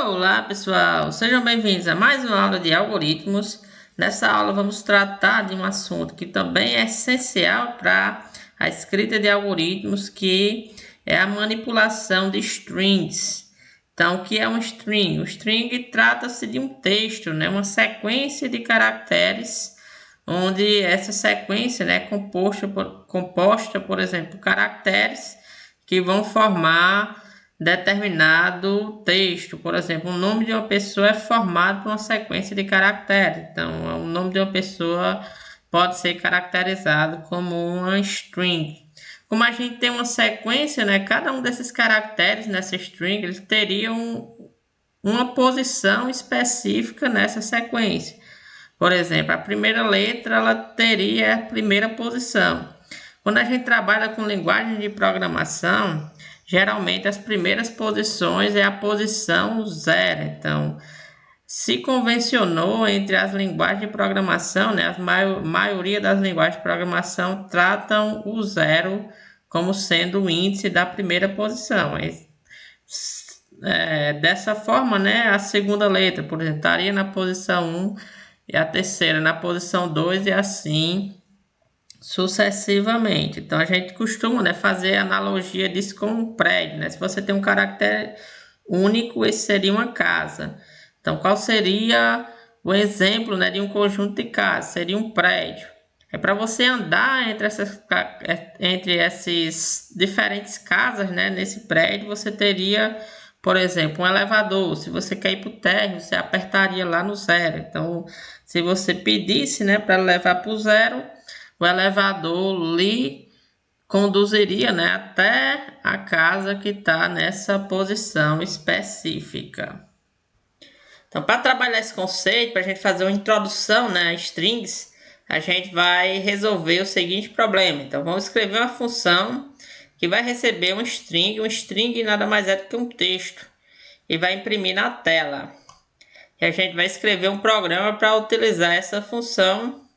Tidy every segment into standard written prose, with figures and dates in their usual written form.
Olá pessoal, sejam bem-vindos a mais uma aula de algoritmos. Nessa aula vamos tratar de um assunto que também é essencial para a escrita de algoritmos, que é a manipulação de strings. Então, o que é um string? Um string trata-se de um texto, uma sequência de caracteres, onde essa sequência é composta, por exemplo, caracteres que vão formar determinado texto. Por exemplo, o nome de uma pessoa é formado por uma sequência de caracteres. Então, o nome de uma pessoa pode ser caracterizado como uma string. Como a gente tem uma sequência, cada um desses caracteres nessa string, eles teriam uma posição específica nessa sequência. Por exemplo, a primeira letra ela teria a primeira posição. Quando a gente trabalha com linguagem de programação, geralmente as primeiras posições é a posição 0. Então, se convencionou entre as linguagens de programação, a maioria das linguagens de programação tratam o 0 como sendo o índice da primeira posição. Dessa forma, a segunda letra, por exemplo, estaria na posição 1 e a terceira na posição 2 e assim sucessivamente. Então, a gente costuma fazer analogia disso com um prédio. Se você tem um caractere único, esse seria uma casa. Então, qual seria o exemplo de um conjunto de casas? Seria um prédio. É para você andar entre essas diferentes casas, nesse prédio, você teria, por exemplo, um elevador. Se você quer ir para o térreo, você apertaria lá no 0. Então, se você pedisse para levar para o 0, o elevador lhe conduziria até a casa que está nessa posição específica. Então, para trabalhar esse conceito, para a gente fazer uma introdução a strings, a gente vai resolver o seguinte problema. Então, vamos escrever uma função que vai receber um string. Um string nada mais é do que um texto e vai imprimir na tela. E a gente vai escrever um programa para utilizar essa função.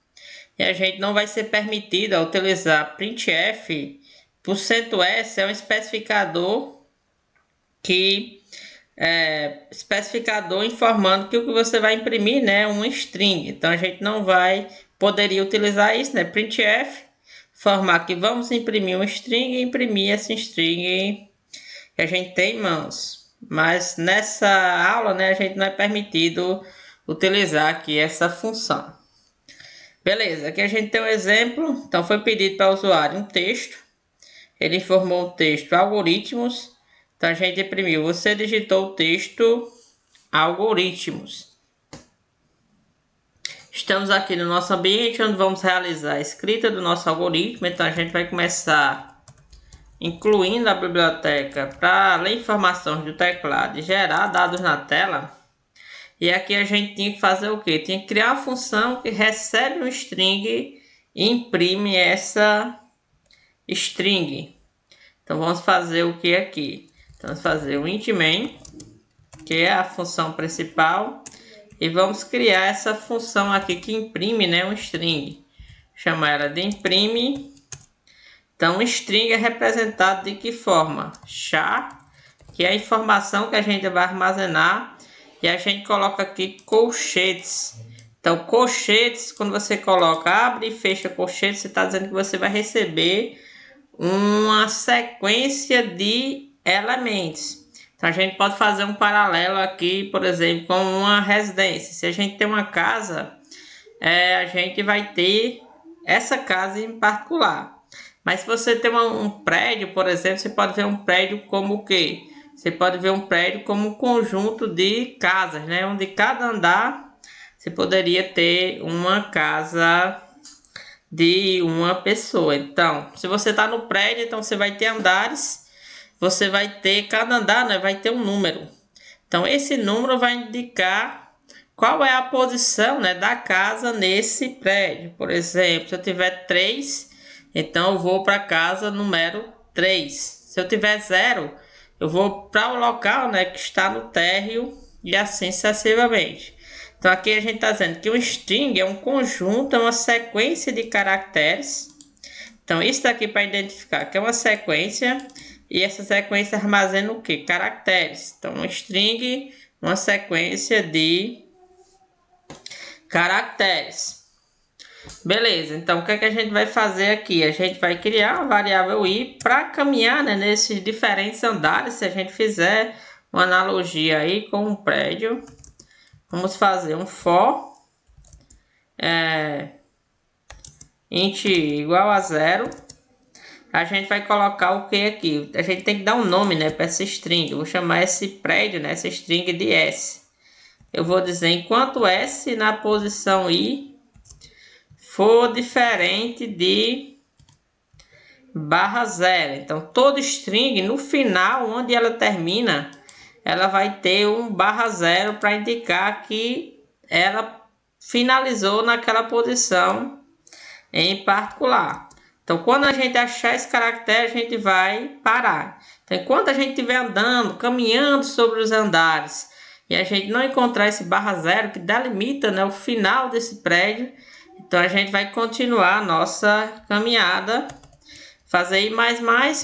E a gente não vai ser permitido a utilizar printf. %s é um especificador informando que o que você vai imprimir é uma string. Então a gente não poderia utilizar isso, printf, informar que vamos imprimir uma string e imprimir essa string que a gente tem em mãos. Mas nessa aula a gente não é permitido utilizar aqui essa função. Beleza, aqui a gente tem um exemplo. Então foi pedido para o usuário um texto. Ele informou o texto algoritmos. Então a gente imprimiu. Você digitou o texto algoritmos. Estamos aqui no nosso ambiente onde vamos realizar a escrita do nosso algoritmo. Então a gente vai começar incluindo a biblioteca para ler informações do teclado e gerar dados na tela. E aqui a gente tinha que fazer o quê? Tinha que criar uma função que recebe um string e imprime essa string. Então vamos fazer o que aqui? Então vamos fazer o int main, que é a função principal, e vamos criar essa função aqui que imprime um string. Chamar ela de imprime. Então o string é representado de que forma? Char, que é a informação que a gente vai armazenar. E a gente coloca aqui colchetes. Então, colchetes, quando você coloca, abre e fecha colchetes, você está dizendo que você vai receber uma sequência de elementos. Então, a gente pode fazer um paralelo aqui, por exemplo, com uma residência. Se a gente tem uma casa, a gente vai ter essa casa em particular. Mas se você tem um prédio, por exemplo, você pode ver um prédio como o quê? Você pode ver um prédio como um conjunto de casas, onde cada andar você poderia ter uma casa de uma pessoa. Então, se você está no prédio, então você vai ter andares, você vai ter, cada andar vai ter um número. Então, esse número vai indicar qual é a posição da casa nesse prédio. Por exemplo, se eu tiver 3, então eu vou para a casa número 3. Se eu tiver 0, eu vou para o local que está no térreo e assim sucessivamente. Então aqui a gente está dizendo que um string é um conjunto, é uma sequência de caracteres. Então isso daqui para identificar que é uma sequência, e essa sequência armazena o que? Caracteres. Então um string uma sequência de caracteres. Beleza, então o que é que a gente vai fazer aqui? A gente vai criar uma variável i para caminhar, né, nesses diferentes andares. Se a gente fizer uma analogia aí com um prédio, vamos fazer um for int igual a 0. A gente vai colocar o que aqui? A gente tem que dar um nome, né, para essa string. Eu vou chamar esse prédio, né, essa string de s. Eu vou dizer enquanto s na posição i for diferente de /0. Então, toda string, no final, onde ela termina, ela vai ter um /0 para indicar que ela finalizou naquela posição em particular. Então, quando a gente achar esse caractere, a gente vai parar. Então, enquanto a gente estiver andando, caminhando sobre os andares, e a gente não encontrar esse /0 que delimita, né, o final desse prédio, então a gente vai continuar a nossa caminhada, fazer I++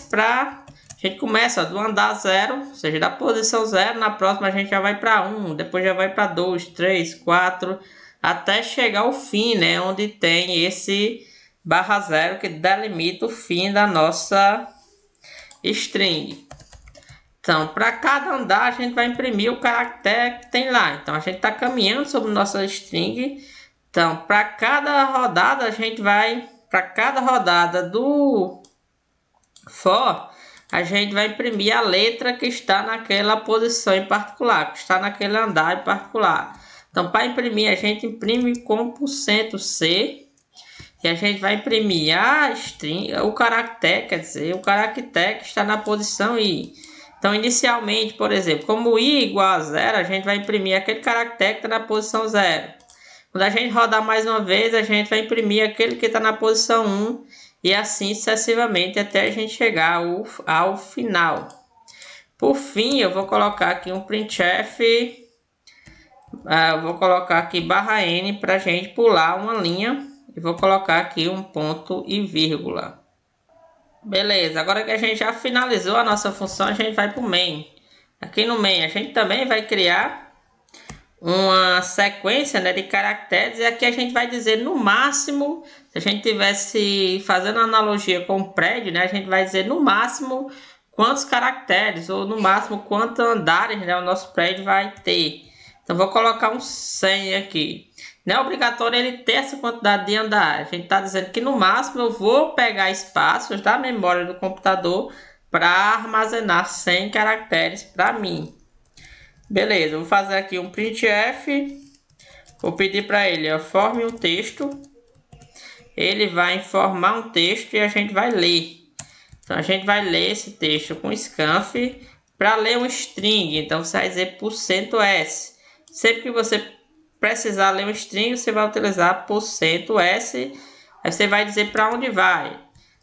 para a gente começa do andar 0, ou seja, da posição 0, na próxima a gente já vai para 1, depois já vai para 2, 3, 4, até chegar ao fim, né, onde tem esse /0 que delimita o fim da nossa string. Então, para cada andar a gente vai imprimir o caractere que tem lá. Então, a gente está caminhando sobre nossa string. Então, para cada rodada a gente vai, para cada rodada do for, a gente vai imprimir a letra que está naquela posição em particular, que está naquele andar em particular. Então, para imprimir, a gente imprime com %C, e a gente vai imprimir a string, o caractere, quer dizer, o caractere que está na posição i. Então, inicialmente, por exemplo, como i igual a 0, a gente vai imprimir aquele caractere que está na posição 0. Quando a gente rodar mais uma vez, a gente vai imprimir aquele que está na posição 1, e assim sucessivamente até a gente chegar ao final. Por fim, eu vou colocar aqui um printf, eu vou colocar aqui /n para a gente pular uma linha, e vou colocar aqui um ponto e vírgula. Beleza, agora que a gente já finalizou a nossa função, a gente vai para o main. Aqui no main a gente também vai criar uma sequência, né, de caracteres, e aqui a gente vai dizer no máximo, se a gente tivesse fazendo analogia com o prédio, né, a gente vai dizer no máximo quantos caracteres, ou no máximo quantos andares, né, o nosso prédio vai ter. Então vou colocar um 100 aqui. Não é obrigatório ele ter essa quantidade de andares. A gente está dizendo que no máximo eu vou pegar espaços da memória do computador para armazenar 100 caracteres para mim. Beleza, vou fazer aqui um printf. Vou pedir para ele, forme um texto. Ele vai informar um texto e a gente vai ler. Então a gente vai ler esse texto com scanf para ler um string. Então você vai dizer %s. Sempre que você precisar ler um string, você vai utilizar %s. Aí você vai dizer para onde vai.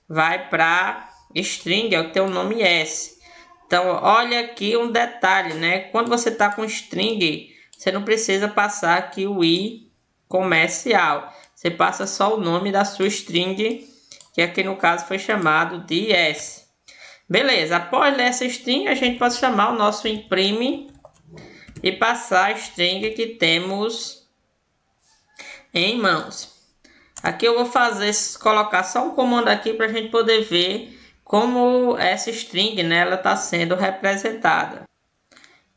Vai para string, é o que tem o nome s. Então, olha aqui um detalhe, né? Quando você está com string, você não precisa passar aqui o i comercial. Você passa só o nome da sua string, que aqui no caso foi chamado de s. Beleza, após ler essa string, a gente pode chamar o nosso imprime e passar a string que temos em mãos. Aqui eu vou colocar só um comando aqui para a gente poder ver como essa string, né, ela está sendo representada.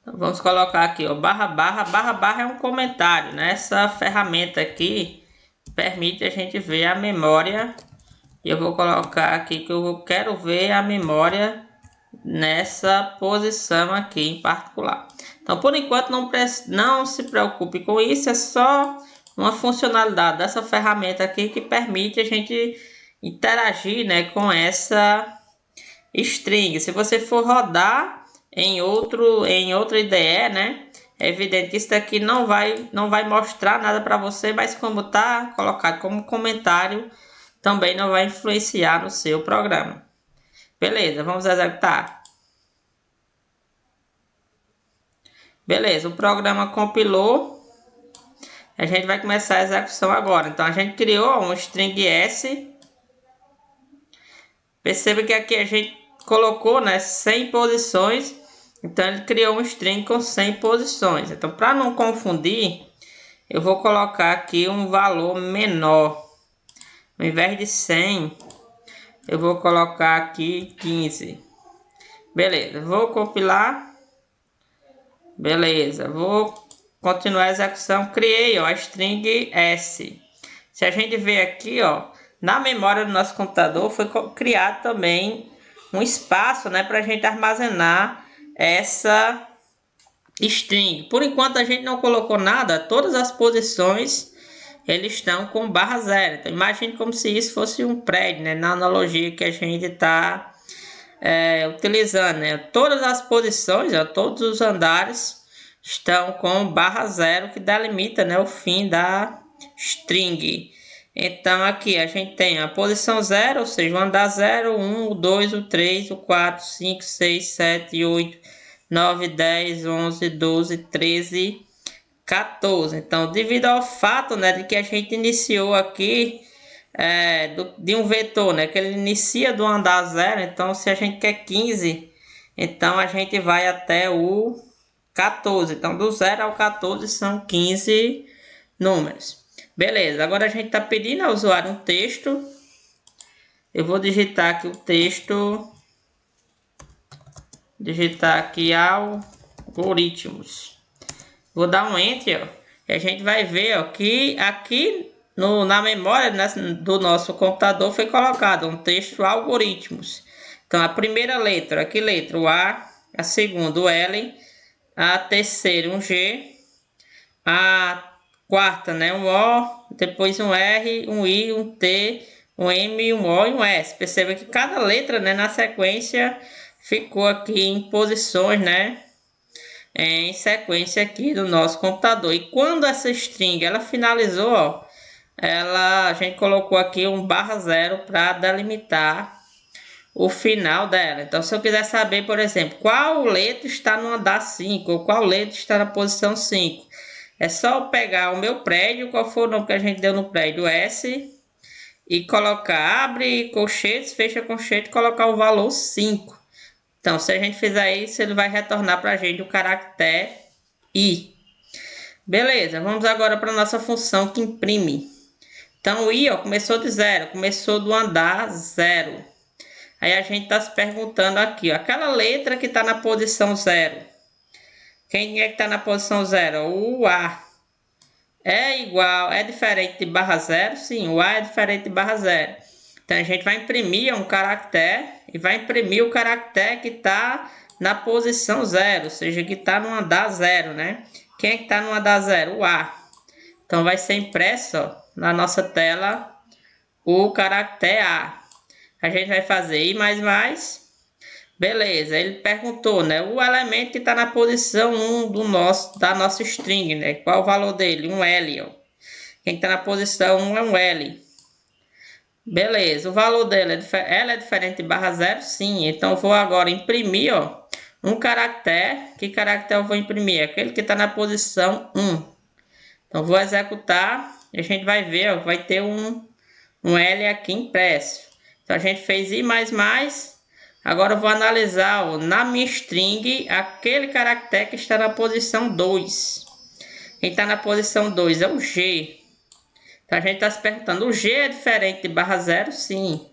Então, vamos colocar aqui, ó, // é um comentário, né? Essa ferramenta aqui permite a gente ver a memória. E eu vou colocar aqui que eu quero ver a memória nessa posição aqui em particular. Então, por enquanto, não se preocupe com isso, é só uma funcionalidade dessa ferramenta aqui que permite a gente interagir, né, com essa string. Se você for rodar em outra IDE, né, é evidente que isso daqui não vai mostrar nada para você, mas como está colocado como comentário, também não vai influenciar no seu programa. Beleza, vamos executar. Beleza, o programa compilou. A gente vai começar a execução agora. Então a gente criou um string s. Perceba que aqui a gente colocou, né, 100 posições. Então ele criou um string com 100 posições. Então para não confundir, eu vou colocar aqui um valor menor. Ao invés de 100, eu vou colocar aqui 15. Beleza, vou compilar. Beleza, vou continuar a execução. Criei, ó, a string S. Se a gente ver aqui, ó, na memória do nosso computador foi criado também um espaço, né, para a gente armazenar essa string. Por enquanto a gente não colocou nada, todas as posições eles estão com /0. Então imagine como se isso fosse um prédio, né, na analogia que a gente está utilizando, né? Todas as posições, ó, todos os andares estão com /0 que delimita, né, o fim da string. Então aqui a gente tem a posição 0, ou seja, o andar 0, 1, o 2, o 3, o 4, 5, 6, 7, 8, 9, 10, 11, 12, 13, 14. Então, devido ao fato, né, de que a gente iniciou aqui de um vetor, né, que ele inicia do andar 0, então se a gente quer 15, então a gente vai até o 14. Então, do 0 ao 14 são 15 números. Beleza, agora a gente está pedindo ao usuário um texto. Eu vou digitar aqui o texto. Digitar aqui algoritmos. Vou dar um Enter, ó, e a gente vai ver, ó, que aqui na memória do nosso computador foi colocado um texto algoritmos. Então, a primeira letra, que letra? O A, a segunda, o L, a terceira, um G, a quarta, né, um O, depois um R, um I, um T, um M, um O e um S. Perceba que cada letra, né, na sequência ficou aqui em posições, né, em sequência aqui do nosso computador. E quando essa string ela finalizou, ó, a gente colocou aqui um /0 para delimitar o final dela. Então, se eu quiser saber, por exemplo, qual letra está no andar 5 ou qual letra está na posição 5, é só eu pegar o meu prédio, qual foi o nome que a gente deu no prédio, S, e colocar, abre colchetes, fecha colchete, e colocar o valor 5. Então, se a gente fizer isso, ele vai retornar para a gente o caractere I. Beleza, vamos agora para a nossa função que imprime. Então, o I, ó, começou de 0, começou do andar 0. Aí a gente está se perguntando aqui, ó, aquela letra que está na posição 0. Quem é que está na posição 0? O A. É diferente de /0? Sim, o A é diferente de /0. Então a gente vai imprimir um caractere e vai imprimir o caractere que está na posição 0, ou seja, que está no andar 0, né? Quem é que está no andar 0? O A. Então vai ser impresso, ó, na nossa tela o caractere A. A gente vai fazer I++. Beleza, ele perguntou, né? O elemento que está na posição 1 da nossa string, né? Qual o valor dele? Um L, ó. Quem está na posição 1 é um L. Beleza, o valor dela ela é diferente de /0? Sim. Então eu vou agora imprimir, ó, um caractere. Que caractere eu vou imprimir? Aquele que está na posição 1. Então vou executar e a gente vai ver, ó, vai ter um L aqui impresso. Então a gente fez I++. Agora eu vou analisar, ó, na minha string aquele caractere que está na posição 2. Quem está na posição 2 é o G. Então a gente está se perguntando, o G é diferente de /0? Sim.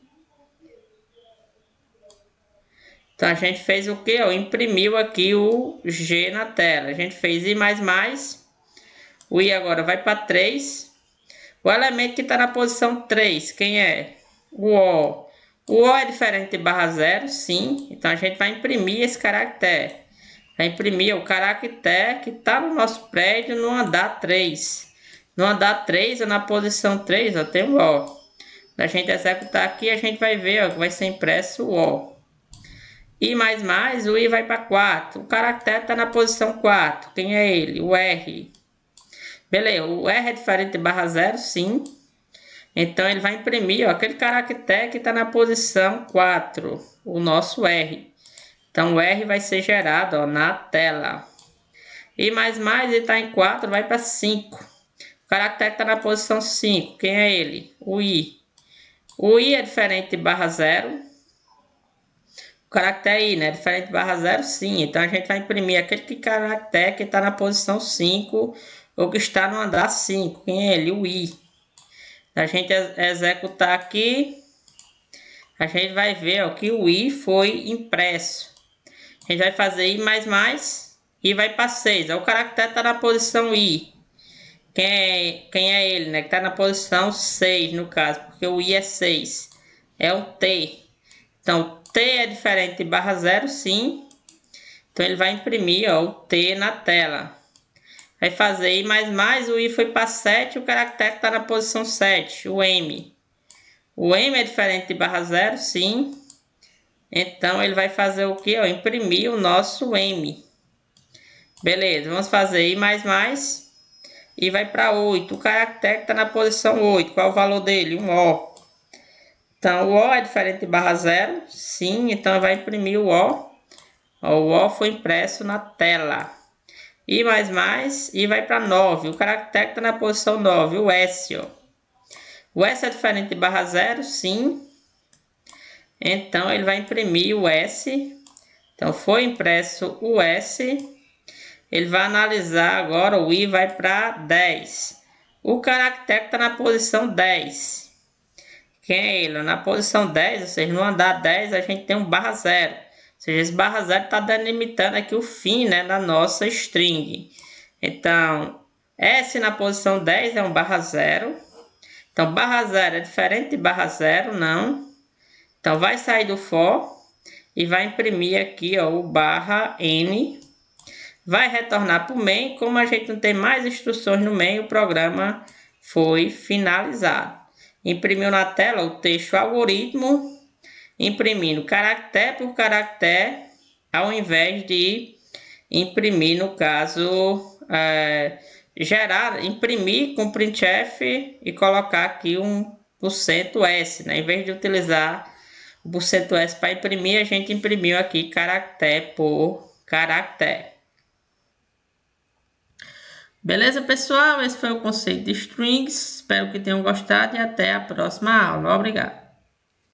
Então a gente fez o que? Imprimiu aqui o G na tela. A gente fez I++. O I agora vai para 3. O elemento que está na posição 3, quem é? O O. O O é diferente de /0? Sim. Então a gente vai imprimir esse caractere. Vai imprimir o caractere que está no nosso prédio no andar 3. No andar 3, ou na posição 3, ó, tem o O. Da gente executar aqui, a gente vai ver, ó, que vai ser impresso o O. I++, o I vai para 4. O caractere está na posição 4. Quem é ele? O R. Beleza, o R é diferente de /0? Sim. Então ele vai imprimir, ó, aquele caractere que está na posição 4. O nosso R. Então o R vai ser gerado, ó, na tela. I++ ele está em 4, vai para 5. O caractere está na posição 5. Quem é ele? O I. O I é diferente de /0. O caractere I, né? Diferente de barra 0, sim. Então a gente vai imprimir aquele caractere que está na posição 5 ou que está no andar 5. Quem é ele? O I. A gente executar aqui, a gente vai ver ó, que o I foi impresso. A gente vai fazer I mais, e vai para 6. O caractere está na posição I. Quem é ele, né? Que está na posição 6, no caso, porque o I é 6. É o T. Então, T é diferente de barra 0, sim. Então, ele vai imprimir ó, o T na tela. Vai fazer I mais, o I foi para 7, o caractere está na posição 7, o M. O M é diferente de barra 0, sim. Então, ele vai fazer o que? Imprimir o nosso M. Beleza, vamos fazer I mais, e vai para 8. O caractere está na posição 8. Qual é o valor dele? Um O. Então, o O é diferente de barra 0? Sim, então vai imprimir o O. O O foi impresso na tela. I mais, e vai para 9. O caractere está na posição 9, o S. Ó. O S é diferente de barra 0? Sim. Então, ele vai imprimir o S. Então, foi impresso o S. Ele vai analisar agora, o I vai para 10. O caractere está na posição 10. Quem é ele? Na posição 10, ou seja, no andar 10, a gente tem um barra 0. Ou seja, esse barra 0 está delimitando aqui o fim, né, da nossa string. Então, S na posição 10 é um barra 0. Então, barra 0 é diferente de barra 0, não. Então, vai sair do for e vai imprimir aqui ó, o barra N. Vai retornar para o main. Como a gente não tem mais instruções no main, o programa foi finalizado. Imprimiu na tela o texto algoritmo, imprimindo caractere por caractere, ao invés de imprimir, no caso, imprimir com printf e colocar aqui um %S, né? Em vez de utilizar o %S para imprimir, a gente imprimiu aqui caractere por caractere. Beleza, pessoal? Esse foi o conceito de strings. Espero que tenham gostado e até a próxima aula. Obrigado.